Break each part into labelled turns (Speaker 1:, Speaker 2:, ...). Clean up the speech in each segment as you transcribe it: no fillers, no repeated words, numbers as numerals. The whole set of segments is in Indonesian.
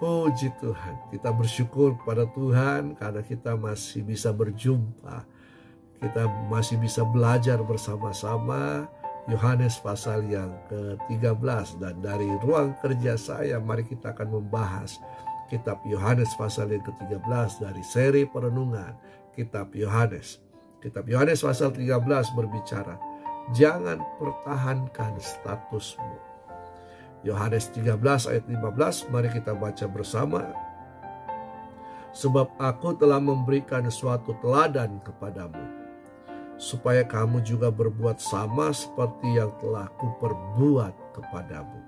Speaker 1: Puji Tuhan, kita bersyukur pada Tuhan karena kita masih bisa berjumpa. Kita masih bisa belajar bersama-sama Yohanes pasal yang ke-13. Dan dari ruang kerja saya, mari kita akan membahas kitab Yohanes pasal yang ke-13 dari seri perenungan kitab Yohanes. Kitab Yohanes pasal 13 berbicara, jangan pertahankan statusmu. Yohanes 13 ayat 15, mari kita baca bersama. Sebab aku telah memberikan suatu teladan kepadamu, supaya kamu juga berbuat sama seperti yang telah kuperbuat kepadamu.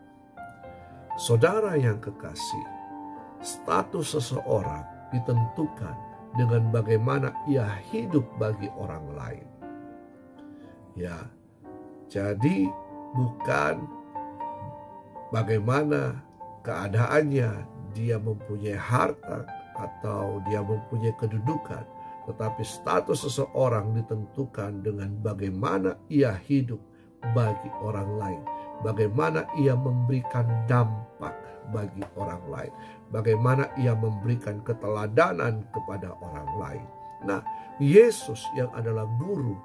Speaker 1: Saudara yang kekasih, status seseorang ditentukan dengan bagaimana ia hidup bagi orang lain. Ya, jadi bukan bagaimana keadaannya, dia mempunyai harta atau dia mempunyai kedudukan, tetapi status seseorang ditentukan dengan bagaimana ia hidup bagi orang lain, bagaimana ia memberikan dampak bagi orang lain, bagaimana ia memberikan keteladanan kepada orang lain. Nah, Yesus yang adalah guru,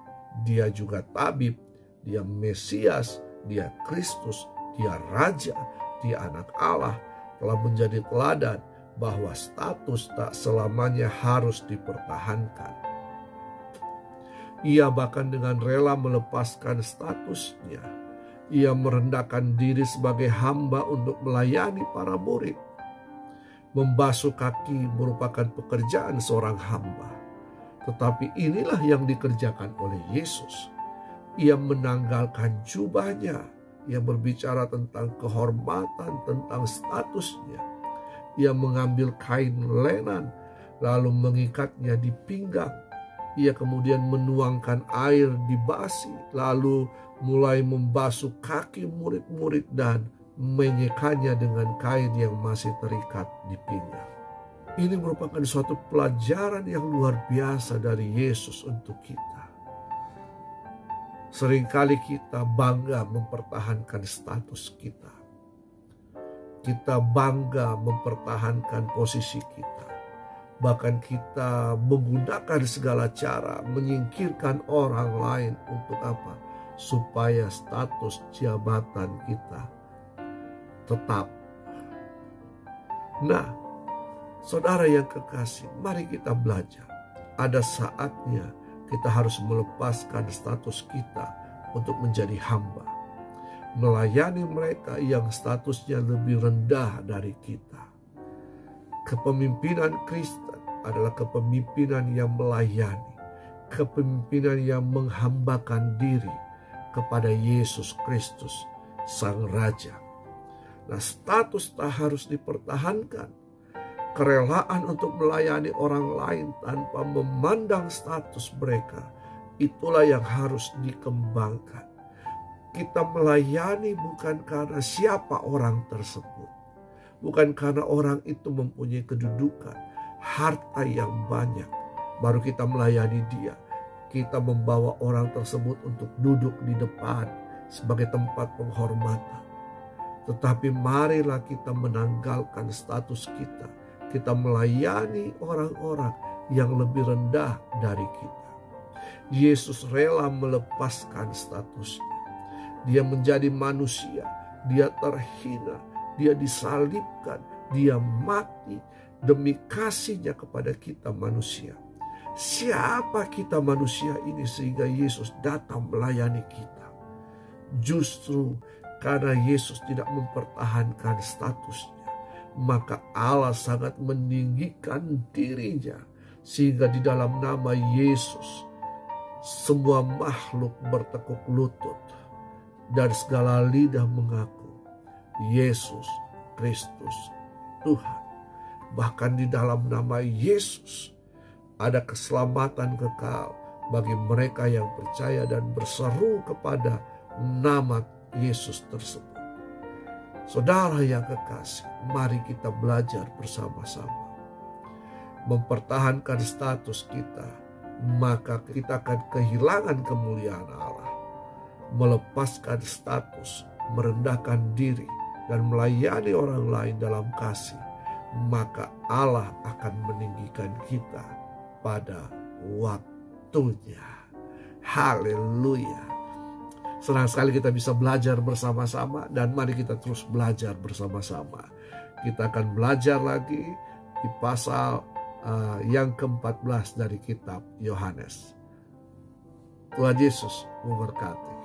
Speaker 1: dia juga tabib, dia Mesias, dia Kristus, dia Raja, dia Anak Allah, telah menjadi teladan bahwa status tak selamanya harus dipertahankan. Ia bahkan dengan rela melepaskan statusnya. Ia merendahkan diri sebagai hamba untuk melayani para murid. Membasuh kaki merupakan pekerjaan seorang hamba. Tetapi inilah yang dikerjakan oleh Yesus. Ia menanggalkan jubahnya. Ia berbicara tentang kehormatan, tentang statusnya. Ia mengambil kain lenan, lalu mengikatnya di pinggang. Ia kemudian menuangkan air di basi, lalu mulai membasuh kaki murid-murid dan menyekanya dengan kain yang masih terikat di pinggang. Ini merupakan suatu pelajaran yang luar biasa dari Yesus untuk kita. Seringkali kita bangga mempertahankan status kita. Kita bangga mempertahankan posisi kita. Bahkan kita menggunakan segala cara menyingkirkan orang lain untuk apa? Supaya status jabatan kita tetap. Nah, saudara yang kekasih, mari kita belajar. Ada saatnya kita harus melepaskan status kita untuk menjadi hamba. Melayani mereka yang statusnya lebih rendah dari kita. Kepemimpinan Kristen adalah kepemimpinan yang melayani. Kepemimpinan yang menghambakan diri kepada Yesus Kristus, Sang Raja. Nah, status tak harus dipertahankan. Kerelaan untuk melayani orang lain tanpa memandang status mereka, itulah yang harus dikembangkan. Kita melayani bukan karena siapa orang tersebut, bukan karena orang itu mempunyai kedudukan, harta yang banyak, baru kita melayani dia. Kita membawa orang tersebut untuk duduk di depan sebagai tempat penghormatan. Tetapi marilah kita menanggalkan status kita. Kita melayani orang-orang yang lebih rendah dari kita. Yesus rela melepaskan statusnya. Dia menjadi manusia. Dia terhina. Dia disalibkan. Dia mati demi kasihnya kepada kita manusia. Siapa kita manusia ini sehingga Yesus datang melayani kita? Justru karena Yesus tidak mempertahankan statusnya, maka Allah sangat meninggikan dirinya sehingga di dalam nama Yesus semua makhluk bertekuk lutut dan segala lidah mengaku Yesus Kristus Tuhan. Bahkan di dalam nama Yesus ada keselamatan kekal bagi mereka yang percaya dan berseru kepada nama Yesus tersebut. Saudara yang kekasih, mari kita belajar bersama-sama. Mempertahankan status kita, maka kita akan kehilangan kemuliaan Allah. Melepaskan status, merendahkan diri, dan melayani orang lain dalam kasih, maka Allah akan meninggikan kita pada waktunya. Haleluya. Senang sekali kita bisa belajar bersama-sama, dan mari kita terus belajar bersama-sama. Kita akan belajar lagi di pasal yang ke-14 dari kitab Yohanes. Tuhan Yesus memberkati.